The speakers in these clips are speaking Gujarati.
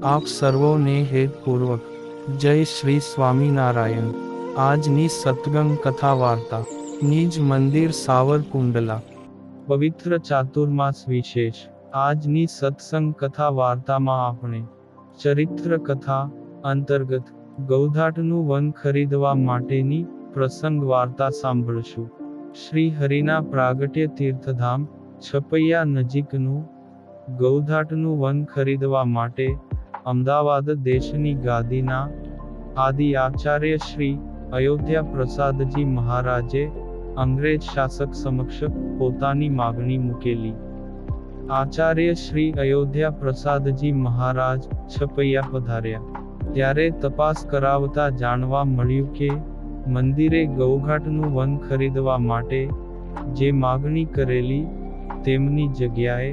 આપ સર્વોને હેતપૂર્વક જય શ્રી સ્વામિનારાયણ। આજની સત્સંગ કથા વાર્તા નિજ મંદિર સાવરકુંડલા પવિત્ર ચાતુર્માસ વિશેષ। આજની સત્સંગ કથા વાર્તામાં આપણે ચરિત્ર કથા અંતર્ગત ગૌધાટનું વન ખરીદવા માટેની પ્રસંગ વાર્તા સાંભળશું। શ્રી હરિના પ્રાગટ્ય તીર્થધામ છપૈયા નજીકનું ગૌધાટનું વન ખરીદવા માટે અમદાવાદ દેશની ગાદીના આદિ આચાર્ય શ્રી અયોધ્યા પ્રસાદજી મહારાજે અંગ્રેજ શાસક સમક્ષ પોતાની માગણી મૂકેલી। આચાર્ય શ્રી અયોધ્યા પ્રસાદજી મહારાજ છપૈયા પધાર્યા ત્યારે તપાસ કરાવતા જાણવા મળ્યું કે મંદિરે ગૌઘાટનું વન ખરીદવા માટે જે માગણી કરેલી તેમની જગ્યાએ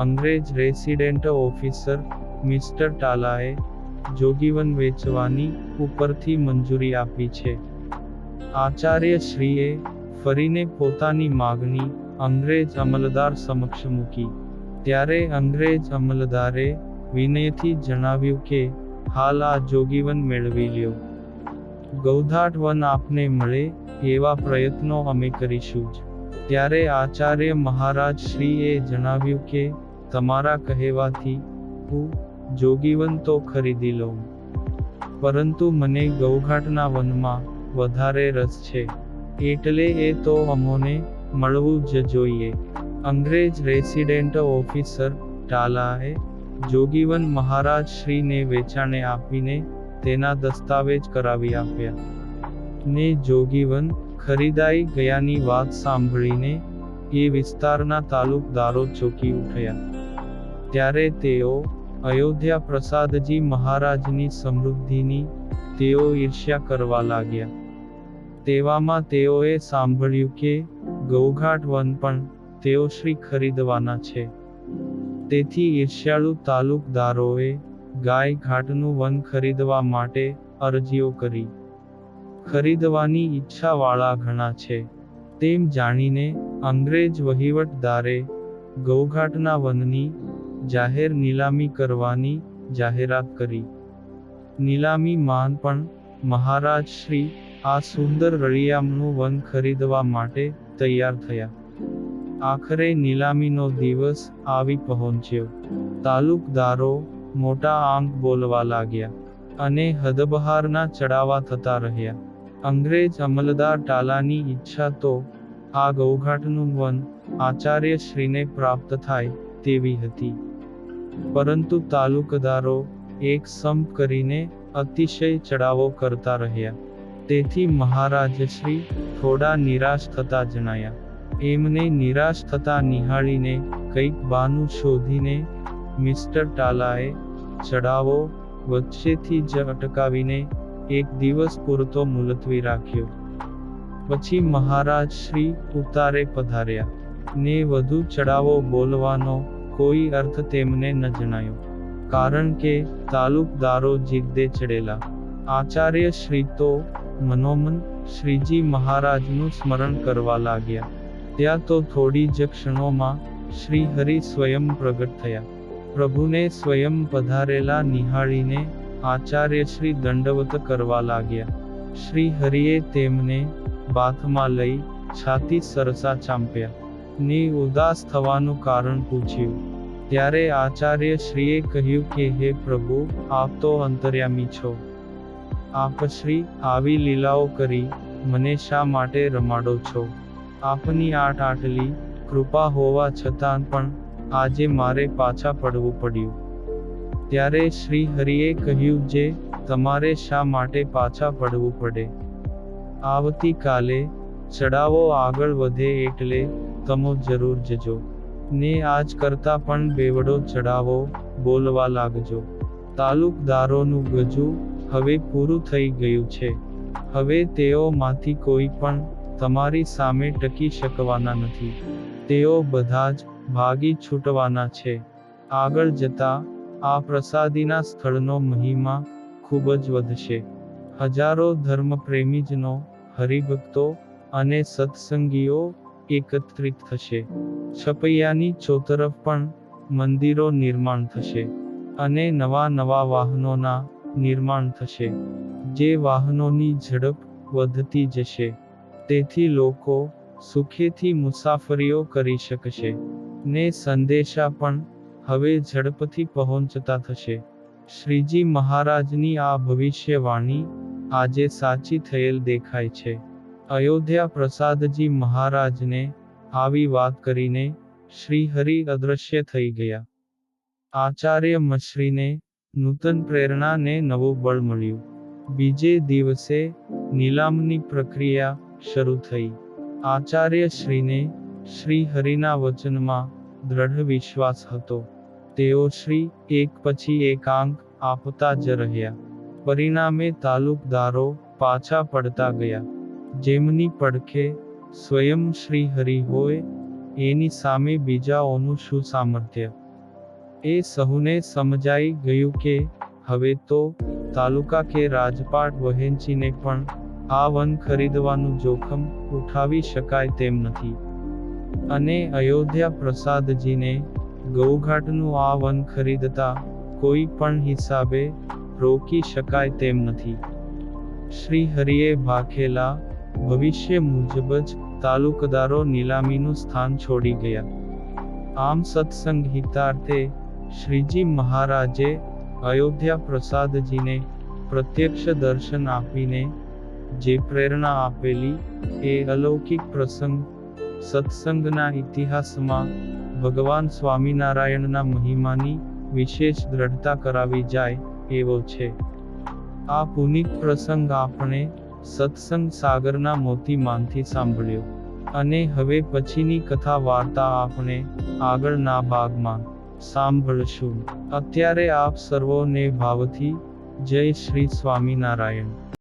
અંગ્રેજ રેસિડેન્ટ ઓફિસર મિસ્ટર ટાલાએ જોગીવન વેચવાની ઉપરથી મંજૂરી આપી છે। આચાર્ય શ્રીએ ફરીને પોતાની માગણી અંગ્રેજ અમલદાર સમક્ષ મૂકી ત્યારે અંગ્રેજ અમલદારે વિનયથી જણાવ્યું કે હાલ આ જોગીવન મેળવી લ્યો। ગૌધાટ વન આપને મળે એવા પ્રયત્નો અમે કરીશું જ। ત્યારે આચાર્ય મહારાજ શ્રીએ જણાવ્યું કે તમારા કહેવાથી હું જોગીવન તો ખરીદી લઉં, પરંતુ મને ગૌઘાટના વનમાં વધારે રસ છે, એટલે એ તો અમોને મળવું જ જોઈએ। અંગ્રેજ રેસિડેન્ટ ઓફિસર ટાલાએ જોગીવન મહારાજ શ્રીને વેચાણે આપીને તેના દસ્તાવેજ કરાવી આપ્યા ને જોગીવન ખરીદાઈ ગયાની વાત સાંભળીને એ વિસ્તારના તાલુકદારો ચોંકી ઉઠ્યા। ત્યારે તેઓ અયોધ્યા પ્રસાદજી મહારાજની સમૃદ્ધિની તેઓ ઈર્ષ્યા કરવા લાગ્યા। તેવામાં તેઓએ સાંભળ્યું કે ગૌઘાટ વન પણ તેઓ શ્રી ખરીદવાના છે। તેથી ઈર્ષ્યાળુ તાલુકદારોએ ગાય ઘાટનું વન ખરીદવા માટે અરજીઓ કરી। ખરીદવાની ઈચ્છાવાળા ઘણા છે તેમ જાણીને અંગ્રેજ વહીવટદારે ગૌઘાટના વનની જાહેર નીલામી કરવાની જાહેરાત કરી। નીલામીમાં પણ મહારાજ શ્રી આ સુંદર રળિયામણું વન ખરીદવા માટે તૈયાર થયા। આખરે નીલામીનો દિવસ આવી પહોંચ્યો। તાલુકદારો મોટા આંક બોલવા લાગ્યા અને હદબહારના ચડાવા થતા રહ્યા। અંગ્રેજ અમલદાર ટાલાની ઈચ્છા તો આ ગૌઘાટનું વન આચાર્ય શ્રીને પ્રાપ્ત થાય તેવી હતી, પરંતુ તાલુકદારો એક સંપ કરીને અતિશય ચડાવો કરતા રહ્યા। તેથી મહારાજશ્રી થોડા નિરાશ થતા જણાયા। એમને નિરાશ થતા નિહાળીને કંઈક બહાનું શોધીને મિસ્ટર ટાલાએ ચડાવો વચ્ચેથી જ અટકાવીને એક દિવસ પૂરતો મુલતવી રાખ્યો। પછી મહારાજ શ્રી ઉતારે પધાર્યા ને વધુ ચડાવો બોલવાનો કોઈ અર્થ તેમને ન જણાયો, કારણ કે તાલુકદારો જીદ્દે ચડેલા। આચાર્ય શ્રી તો મનોમન શ્રીજી મહારાજનું સ્મરણ કરવા લાગ્યા। ત્યાં તો થોડી જ ક્ષણોમાં શ્રી હરિ સ્વયં પ્રગટ થયા। પ્રભુને સ્વયં પધારેલા નિહાળીને આચાર્ય શ્રી દંડવત કરવા લાગ્યા। શ્રી હરિએ તેમને બાથમાં લઈ છાતી સરસા ચાંપ્યા ને ઉદાસ થવાનું કારણ પૂછ્યું। ત્યારે આચાર્ય શ્રીએ કહ્યું કે હે પ્રભુ, આપ તો અંતર્યામી છો, આપ શ્રી આવી લીલાઓ કરી મને શા માટે રમાડો છો? આપની આટલી કૃપા હોવા છતાં પણ આજે મારે પાછા પડવું પડ્યું। ત્યારે શ્રી હરિએ કહ્યું જે તમારે શા માટે પાછા પડવું પડે? આવતીકાલે ચડાવો આગળ વધે એટલે તમો જરૂર જજો ને આજ કરતા પણ બેવડો ચડાવો બોલવા લાગજો। તાલુકદારોનું ગજુ હવે પૂરું થઈ ગયું છે। હવે તેઓમાંથી કોઈ પણ તમારી સામે ટકી શકવાના નથી। તેઓ બધા જ ભાગી છૂટવાના છે। આગળ જતા આ પ્રસાદીના સ્થળનો મહિમા ખૂબ જ વધશે। હજારો ધર્મપ્રેમીજનો, હરિભક્તો અને સત્સંગીઓ એકત્રિત થશે। છપૈયાની ચોતરફ પણ મંદિરો નિર્માણ થશે। અને નવા નવા વાહનોના નિર્માણ થશે, જે વાહનોની ઝડપ વધતી જશે. તેથી લોકો સુખેથી મુસાફરીઓ કરી શકશે, ને સંદેશા પણ હવે ઝડપથી પહોંચતા થશે. શ્રીજી મહારાજની આ ભવિષ્યવાણી આજે સાચી થયેલ દેખાય છે. અયોધ્યા પ્રસાદજી મહારાજને આવી વાત કરીને શ્રીહરિ અદૃશ્ય થઈ ગયા. આચાર્ય મશ્રીને નૂતન પ્રેરણા ને નવું બળ મળ્યું. બીજે દિવસે નીલામની પ્રક્રિયા શરૂ થઈ. આચાર્ય શ્રીને શ્રીહરિના વચનમાં દ્રઢ વિશ્વાસ હતો. તેઓ શ્રી એક પછી એક આંક આપતા જ રહ્યા. પરિણામે તાલુકદારો પાછા પડતા ગયા. જેમની પડખે સ્વયં શ્રીહરિ હોય, એની સામે બીજાઓનું શું સામર્થ્ય? એ સહુને સમજાઈ ગયું કે હવે તો તાલુકા કે રાજપાટ વહેંચીને પણ આ વન ખરીદવાનું જોખમ ઉઠાવી શકાય તેમ નથી. અને અયોધ્યા પ્રસાદજીને ગૌઘાટનું આ વન ખરીદતા કોઈ પણ હિસાબે રોકી શકાય તેમ નથી. શ્રીહરિએ ભાખેલા ભવિષ્ય મુજબ જ તાલુકદારો નીલામીનું સ્થાન છોડી ગયા. આમ સત્સંગ હિતાર્થે શ્રીજી મહારાજે અયોધ્યા પ્રસાદજીને પ્રત્યક્ષ દર્શન આપીને જે પ્રેરણા આપેલી, એ અલૌકિક પ્રસંગ સત્સંગના ઇતિહાસમાં ભગવાન સ્વામિનારાયણના મહિમાની વિશેષ દ્રઢતા કરાવી જાય એવો છે. આ પુનિત પ્રસંગ આપણે સત્સંગ સાગરના મોતીમાંથી સાંભળ્યો. અને હવે પછીની કથા વાર્તા આપણે આગળના ભાગમાં સાંભળશું. અત્યારે આપ સર્વોને ભાવથી જય શ્રી સ્વામિનારાયણ.